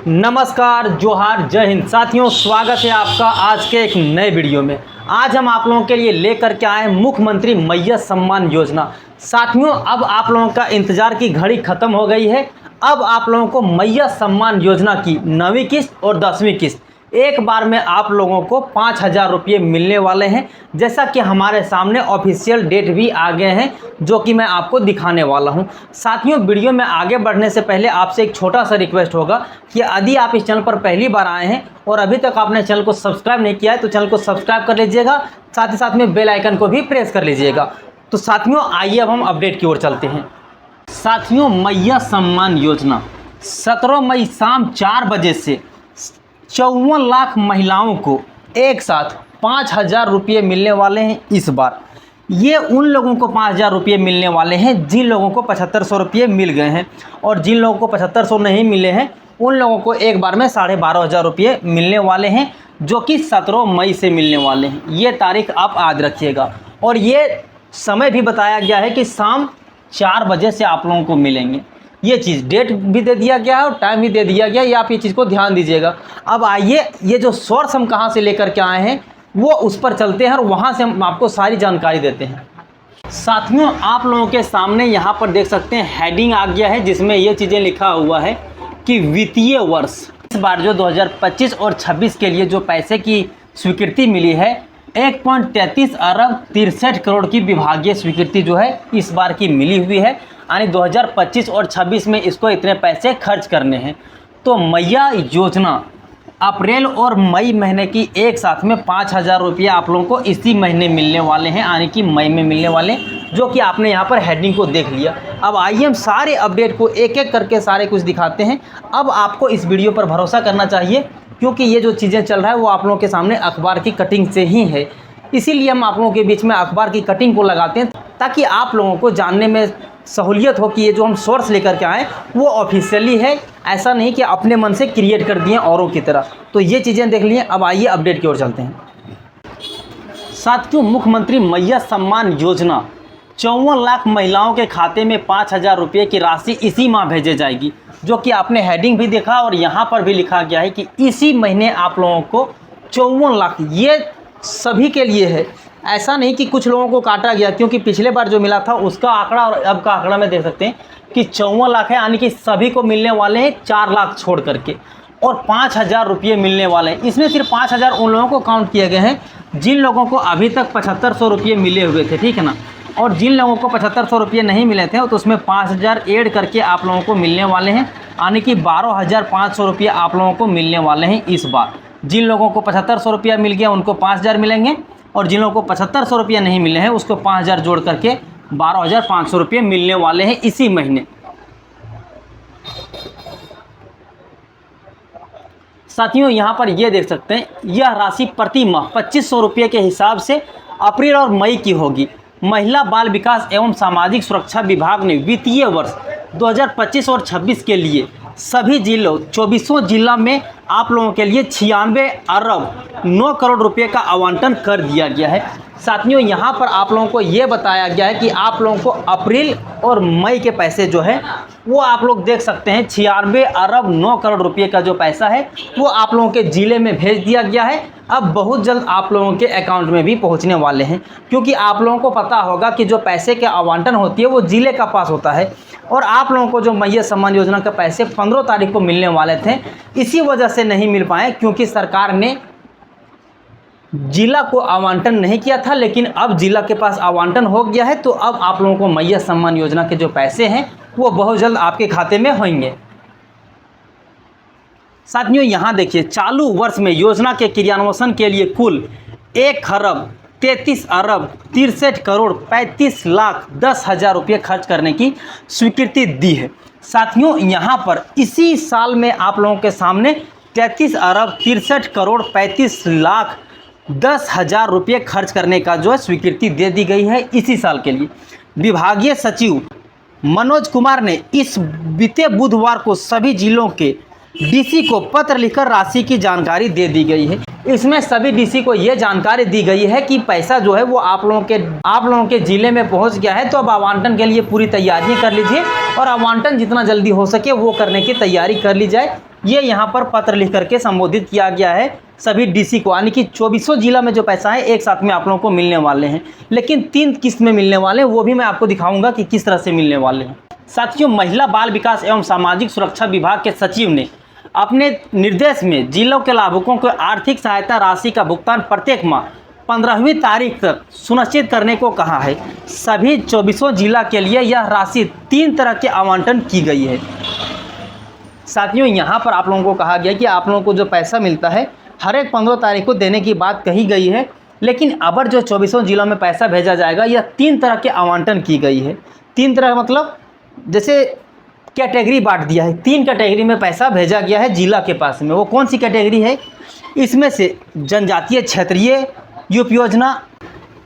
नमस्कार, जोहार, जय हिंद। साथियों, स्वागत है आपका आज के एक नए वीडियो में। आज हम आप लोगों के लिए लेकर के आए मुख्यमंत्री मैया सम्मान योजना। साथियों, अब आप लोगों का इंतजार की घड़ी खत्म हो गई है। अब आप लोगों को मैया सम्मान योजना की 9वीं किस्त और 10वीं किस्त एक बार में आप लोगों को 5,000 रुपये मिलने वाले हैं। जैसा कि हमारे सामने ऑफिशियल डेट भी आ गए हैं, जो कि मैं आपको दिखाने वाला हूं। साथियों, वीडियो में आगे बढ़ने से पहले आपसे एक छोटा सा रिक्वेस्ट होगा कि यदि आप इस चैनल पर पहली बार आए हैं और अभी तक आपने चैनल को सब्सक्राइब नहीं किया है तो चैनल को सब्सक्राइब कर लीजिएगा, साथ ही साथ में बेल आइकन को भी प्रेस कर लीजिएगा। तो साथियों, आइए अब हम अपडेट की ओर चलते हैं। साथियों, मैया सम्मान योजना 17 मई शाम 4 बजे से 54 लाख महिलाओं को एक साथ 5,000 रुपये मिलने वाले हैं। इस बार ये उन लोगों को 5,000 रुपये मिलने वाले हैं जिन लोगों को 7,500 रुपये मिल गए हैं, और जिन लोगों को 7,500 नहीं मिले हैं उन लोगों को एक बार में 12,500 रुपये मिलने वाले हैं, जो कि 17 मई से मिलने वाले हैं। ये तारीख आप याद रखिएगा, और ये समय भी बताया गया है कि शाम 4 बजे से आप लोगों को मिलेंगे। ये चीज़ डेट भी दे दिया गया है और टाइम भी दे दिया गया है, ये आप ये चीज़ को ध्यान दीजिएगा। अब आइए, ये जो सोर्स हम कहाँ से लेकर के आए हैं वो उस पर चलते हैं और वहाँ से हम आपको सारी जानकारी देते हैं। साथियों, आप लोगों के सामने यहाँ पर देख सकते हैं हेडिंग आ गया है, जिसमें ये चीज़ें लिखा हुआ है कि वित्तीय वर्ष इस बार जो 2025 और 26 के लिए जो पैसे की स्वीकृति मिली है 1.33 अरब 63 करोड़ की विभागीय स्वीकृति जो है इस बार की मिली हुई है। यानी 2025 और 26 में इसको इतने पैसे खर्च करने हैं। तो मैया योजना अप्रैल और मई महीने की एक साथ में 5,000 रुपये आप लोगों को इसी महीने मिलने वाले हैं, यानी कि मई में मिलने वाले, जो कि आपने यहाँ पर हेडिंग को देख लिया। अब आइए हम सारे अपडेट को एक एक करके सारे कुछ दिखाते हैं। अब आपको इस वीडियो पर भरोसा करना चाहिए, क्योंकि ये जो चीज़ें चल रहा है वो आप लोगों के सामने अखबार की कटिंग से ही है। इसीलिए हम आप लोगों के बीच में अखबार की कटिंग को लगाते हैं, ताकि आप लोगों को जानने में सहूलियत हो कि ये जो हम सोर्स लेकर के आए वो ऑफिशियली है, ऐसा नहीं कि अपने मन से क्रिएट कर दिए औरों की तरह। तो ये चीज़ें देख लिए। अब आइए अपडेट की ओर चलते हैं। साथियों, मुख्यमंत्री मैया सम्मान योजना 54 लाख महिलाओं के खाते में 5,000 रुपये की राशि इसी माह भेजे जाएगी, जो कि आपने हेडिंग भी देखा और यहाँ पर भी लिखा गया है कि इसी महीने आप लोगों को 54 लाख, ये सभी के लिए है। ऐसा नहीं कि कुछ लोगों को काटा गया, क्योंकि पिछले बार जो मिला था उसका आंकड़ा और अब का आंकड़ा में देख सकते हैं कि 54 लाख है, यानी कि सभी को मिलने वाले हैं 4 लाख छोड़ करके, और 5,000 रुपये मिलने वाले हैं। इसमें सिर्फ 5,000 उन लोगों को काउंट किए गए हैं जिन लोगों को अभी तक 7,500 रुपये मिले हुए थे, ठीक है ना। और जिन लोगों को 7,500 रुपये नहीं मिले थे तो उसमें 5,000 ऐड करके आप लोगों को मिलने वाले हैं, यानी कि 12,500 रुपये आप लोगों को मिलने वाले हैं इस बार। जिन लोगों को 7,500 रुपया मिल गया उनको 5,000 मिलेंगे, और जिन लोगों को 7,500 रुपये नहीं मिले हैं उसको 5,000 जोड़ करके 12,500 रुपये मिलने वाले हैं इसी महीने। साथियों, यहाँ पर ये देख सकते हैं, यह राशि प्रति माह 2,500 रुपये के हिसाब से अप्रैल और मई की होगी। महिला बाल विकास एवं सामाजिक सुरक्षा विभाग ने वित्तीय वर्ष 2025 और 26 के लिए सभी जिलों 24 जिला में आप लोगों के लिए 96 अरब 9 करोड़ रुपए का आवंटन कर दिया गया है। साथियों, यहाँ पर आप लोगों को ये बताया गया है कि आप लोगों को अप्रैल और मई के पैसे जो है वो आप लोग देख सकते हैं 96 अरब 9 करोड़ रुपए का जो पैसा है वो आप लोगों के ज़िले में भेज दिया गया है। अब बहुत जल्द आप लोगों के अकाउंट में भी पहुंचने वाले हैं, क्योंकि आप लोगों को पता होगा कि जो पैसे के आवंटन होती है वो ज़िले का पास होता है, और आप लोगों को जो मैया सम्मान योजना के पैसे 15 तारीख को मिलने वाले थे, इसी वजह से नहीं मिल पाए क्योंकि सरकार ने जिला को आवंटन नहीं किया था। लेकिन अब जिला के पास आवंटन हो गया है, तो अब आप लोगों को मैया सम्मान योजना के जो पैसे हैं वो बहुत जल्द आपके खाते में होंगे। साथियों, यहाँ देखिए, चालू वर्ष में योजना के क्रियान्वयन के लिए कुल 1,33 अरब 63 करोड़ 35 लाख 10,000 रुपये खर्च करने की स्वीकृति दी है। साथियों, यहाँ पर इसी साल में आप लोगों के सामने 33 अरब 63 करोड़ 35 लाख 10,000 रुपये खर्च करने का जो है स्वीकृति दे दी गई है इसी साल के लिए। विभागीय सचिव मनोज कुमार ने इस बीते बुधवार को सभी जिलों के डीसी को पत्र लिखकर राशि की जानकारी दे दी गई है। इसमें सभी डीसी को ये जानकारी दी गई है कि पैसा जो है वो आप लोगों के जिले में पहुंच गया है, तो अब आवंटन के लिए पूरी तैयारी कर लीजिए और आवंटन जितना जल्दी हो सके वो करने की तैयारी कर ली जाए, ये यहाँ पर पत्र लिख करके संबोधित किया गया है सभी डीसी को, यानी कि 2400 जिला में जो पैसा है एक साथ में आप लोगों को मिलने वाले हैं, लेकिन 3 किस्त में मिलने वाले हैं। वो भी मैं आपको दिखाऊंगा कि किस तरह से मिलने वाले हैं। साथियों, महिला बाल विकास एवं सामाजिक सुरक्षा विभाग के सचिव ने अपने निर्देश में जिलों के लाभुकों को आर्थिक सहायता राशि का भुगतान प्रत्येक माह 15वीं तारीख तक सुनिश्चित करने को कहा है। सभी 2400 जिला के लिए यह राशि 3 तरह के आवंटन की गई है। साथियों, यहाँ पर आप लोगों को कहा गया कि आप लोगों को जो पैसा मिलता है हर एक 15 तारीख को देने की बात कही गई है, लेकिन अब जो 2400 जिलों में पैसा भेजा जाएगा यह 3 तरह के आवंटन की गई है। 3 तरह मतलब जैसे कैटेगरी बांट दिया है, 3 कैटेगरी में पैसा भेजा गया है जिला के पास में। वो कौन सी कैटेगरी है? इसमें से जनजातीय क्षेत्रीय यूप योजना,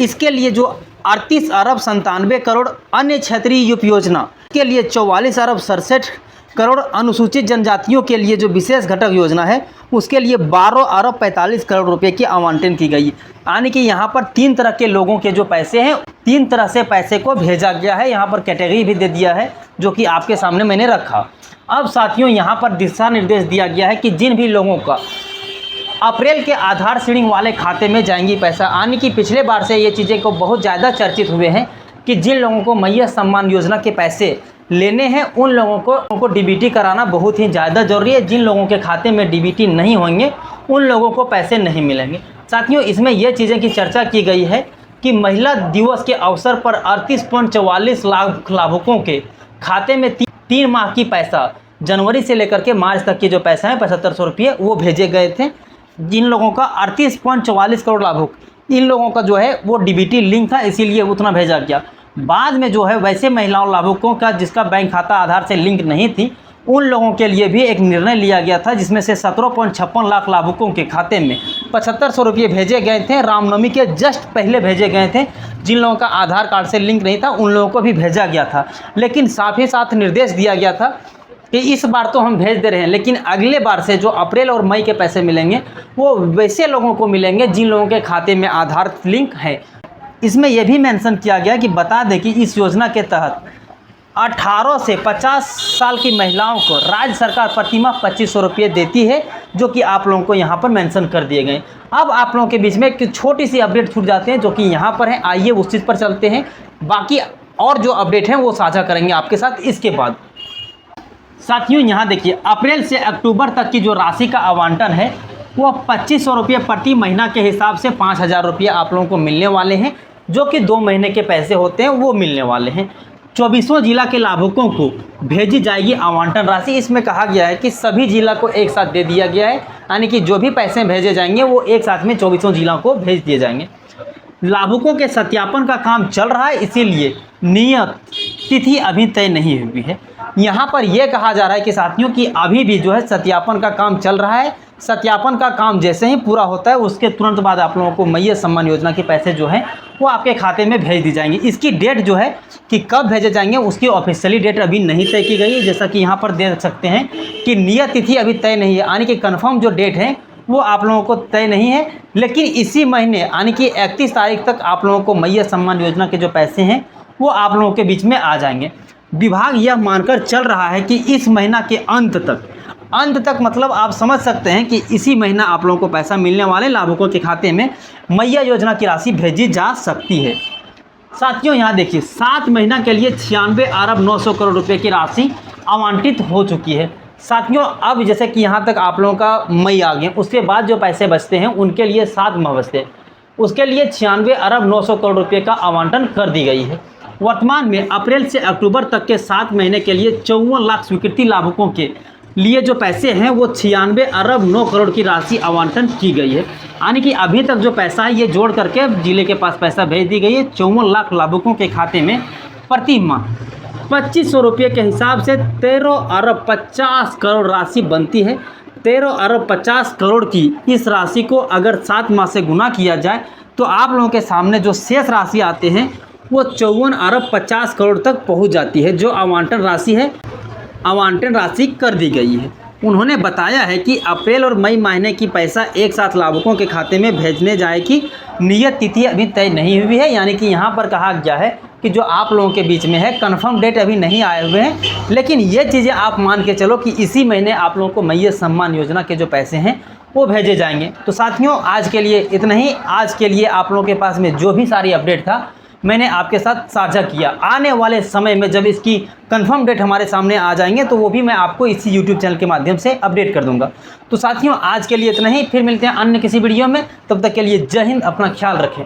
इसके लिए जो 38 अरब 97 करोड़, अन्य क्षेत्रीय यूप योजना के लिए 44 अरब 67 करोड़, अनुसूचित जनजातियों के लिए जो विशेष घटक योजना है उसके लिए 12 अरब 45 करोड़ रुपए की आवंटन की गई। यानी कि यहाँ पर 3 तरह के लोगों के जो पैसे हैं 3 तरह से पैसे को भेजा गया है। यहाँ पर कैटेगरी भी दे दिया है जो कि आपके सामने मैंने रखा। अब साथियों, यहाँ पर दिशा निर्देश दिया गया है कि जिन भी लोगों का अप्रैल के आधार सीडिंग वाले खाते में जाएंगी पैसा, यानी कि पिछले बार से ये चीज़ें को बहुत ज़्यादा चर्चित हुए हैं कि जिन लोगों को मैया सम्मान योजना के पैसे लेने हैं उन लोगों को डीबीटी कराना बहुत ही ज़्यादा ज़रूरी है। जिन लोगों के खाते में डीबीटी नहीं होंगे उन लोगों को पैसे नहीं मिलेंगे। साथियों, इसमें यह चीज़ें की चर्चा की गई है कि महिला दिवस के अवसर पर 38.44 लाख लाभुकों के खाते में 3 माह की पैसा जनवरी से लेकर के मार्च तक के जो पैसा है 7500 रुपये वो भेजे गए थे। जिन लोगों का 38.44 करोड़ लाभुक, इन लोगों का जो है वो डीबीटी लिंक था, इसीलिए उतना भेजा गया। बाद में जो है वैसे महिलाओं लाभुकों का जिसका बैंक खाता आधार से लिंक नहीं थी उन लोगों के लिए भी एक निर्णय लिया गया था, जिसमें से 17.56 लाख लाभुकों के खाते में 7500 रुपये भेजे गए थे। रामनवमी के जस्ट पहले भेजे गए थे। जिन लोगों का आधार कार्ड से लिंक नहीं था उन लोगों को भी भेजा गया था, लेकिन साथ ही साथ निर्देश दिया गया था कि इस बार तो हम भेज दे रहे हैं, लेकिन अगले बार से जो अप्रैल और मई के पैसे मिलेंगे वो वैसे लोगों को मिलेंगे जिन लोगों के खाते में आधार लिंक है। इसमें यह भी मेंशन किया गया कि बता दें कि इस योजना के तहत 18 से 50 साल की महिलाओं को राज्य सरकार प्रति माह 2500 रुपये देती है, जो कि आप लोगों को यहाँ पर मेंशन कर दिए गए। अब आप लोगों के बीच में एक छोटी सी अपडेट छूट जाते हैं जो कि यहाँ पर है। आइए उस चीज़ पर चलते हैं। बाकी और जो अपडेट हैं वो साझा करेंगे आपके साथ इसके बाद। साथियों, यहाँ देखिए, अप्रैल से अक्टूबर तक की जो राशि का आवंटन है वो 2500 रुपये प्रति महीना के हिसाब से 5000 रुपये आप लोगों को मिलने वाले हैं, जो कि 2 महीने के पैसे होते हैं वो मिलने वाले हैं। 2400 जिला के लाभुकों को भेजी जाएगी आवंटन राशि। इसमें कहा गया है कि सभी जिला को एक साथ दे दिया गया है, यानी कि जो भी पैसे भेजे जाएंगे वो एक साथ में 2400 जिला को भेज दिए जाएंगे। लाभुकों के सत्यापन का काम चल रहा है, इसीलिए नियत तिथि अभी तय नहीं हुई है। यहाँ पर यह कहा जा रहा है कि साथियों कि अभी भी जो है सत्यापन का काम चल रहा है। सत्यापन का काम जैसे ही पूरा होता है उसके तुरंत बाद आप लोगों को मैया सम्मान योजना के पैसे जो हैं वो आपके खाते में भेज दी जाएंगी। इसकी डेट जो है कि कब भेजे जाएंगे उसकी ऑफिशियली डेट अभी नहीं तय की गई है। जैसा कि यहाँ पर देख सकते हैं कि नियत तिथि अभी तय नहीं है, यानी कि कन्फर्म जो डेट है वो आप लोगों को तय नहीं है, लेकिन इसी महीने यानी कि 31 तारीख तक आप लोगों को मैया सम्मान योजना के जो पैसे हैं वो आप लोगों के बीच में आ जाएंगे। विभाग यह मानकर चल रहा है कि इस महीना के अंत तक मतलब आप समझ सकते हैं कि इसी महीना आप लोगों को पैसा मिलने वाले लाभुकों के खाते में मैया योजना की राशि भेजी जा सकती है। साथियों, यहाँ देखिए, 7 महीना के लिए 96 अरब 900 करोड़ रुपए की राशि आवंटित हो चुकी है। साथियों, अब जैसे कि यहाँ तक आप लोगों का मई आ गए, उसके बाद जो पैसे बचते हैं उनके लिए 7 माह बचते हैं, उसके लिए 96 अरब 900 करोड़ रुपये का आवंटन कर दी गई है। वर्तमान में अप्रैल से अक्टूबर तक के 7 महीने के लिए 54 लाख स्वीकृति लाभुकों के लिए जो पैसे हैं वो 96 अरब 9 करोड़ की राशि आवंटन की गई है। यानी कि अभी तक जो पैसा है ये जोड़ करके जिले के पास पैसा भेज दी गई है। 54 लाख लाभुकों के खाते में प्रति माह 2500 रुपये के हिसाब से 13 अरब 50 करोड़ राशि बनती है। 13 अरब 50 करोड़ की इस राशि को अगर 7 माह से गुना किया जाए तो आप लोगों के सामने जो शेष राशि आते हैं वो 54 अरब 50 करोड़ तक पहुंच जाती है, जो आवंटन राशि है आवंटन राशि कर दी गई है। उन्होंने बताया है कि अप्रैल और मई महीने की पैसा एक साथ लाभुकों के खाते में भेजने जाएगी। नियत तिथि अभी तय नहीं हुई है, यानी कि यहाँ पर कहा गया है कि जो आप लोगों के बीच में है। कंफर्म डेट अभी नहीं आए हुए हैं, लेकिन ये चीज़ें आप मान के चलो कि इसी महीने आप लोगों को मैय्यत सम्मान योजना के जो पैसे हैं वो भेजे जाएंगे। तो साथियों आज के लिए इतना ही। आज के लिए आप लोगों के पास में जो भी सारी अपडेट था मैंने आपके साथ साझा किया। आने वाले समय में जब इसकी कंफर्म डेट हमारे सामने आ जाएंगे तो वो भी मैं आपको इसी यूट्यूब चैनल के माध्यम से अपडेट कर दूंगा। तो साथियों आज के लिए इतना ही, फिर मिलते हैं अन्य किसी वीडियो में। तब तक के लिए जय हिंद, अपना ख्याल रखें।